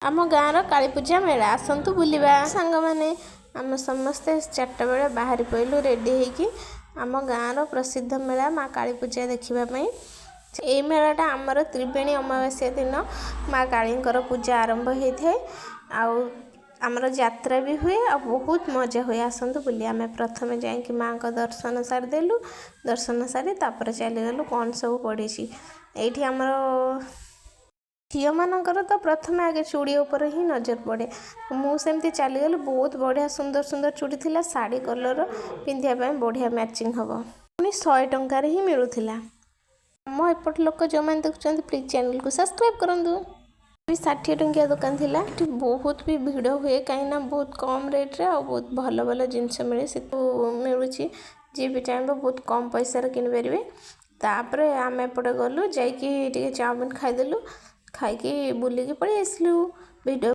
आम गाँव काली पूजा मेला आसतु बुलवा सांग मैंने आम समस्ते 4टा बेले बाहरी पड़लु रेडी होगी आम गाँव प्रसिद्ध मेला माँ काली पूजा देखापी। यही मेलाटा आमर त्रिवेणी अमावास्या दिन माँ कालींकर पूजा आरंभ होता है आमर यात्रा भी हुए आ बहुत मजा हुए। आसतु बुली आम प्रथम जाकि माँ का दर्शन सारिदेलु दर्शन सारी तापर चलीगलु कौन सब पड़ी ये आमर झील मानकर तो प्रथम आगे चूड़ी उपर ही नजर पड़े मुझे चलीगली बहुत बढ़िया सुंदर सुंदर चूड़ी थिला साड़ी कलर पिंधापी बढ़िया मैचिंग हम पुणी 100 टंकार ही मिलूला। आम एपट लोक जो मैंने देखुं प्लीज चैनल को सब्सक्राइब करूँ। 60 टंकिया दुकान थिला बहुत भी भिड़ हुए कहीं बहुत कम रेट्रे और बहुत भल भल जिनस मिले से मिलूँ जी भी चाहिए बहुत कम पैसा किनीपर। तापर आम एपटे गलु जा चाउमिन खाईदेलु खाई बुलिकी पड़े आसलु वीडियो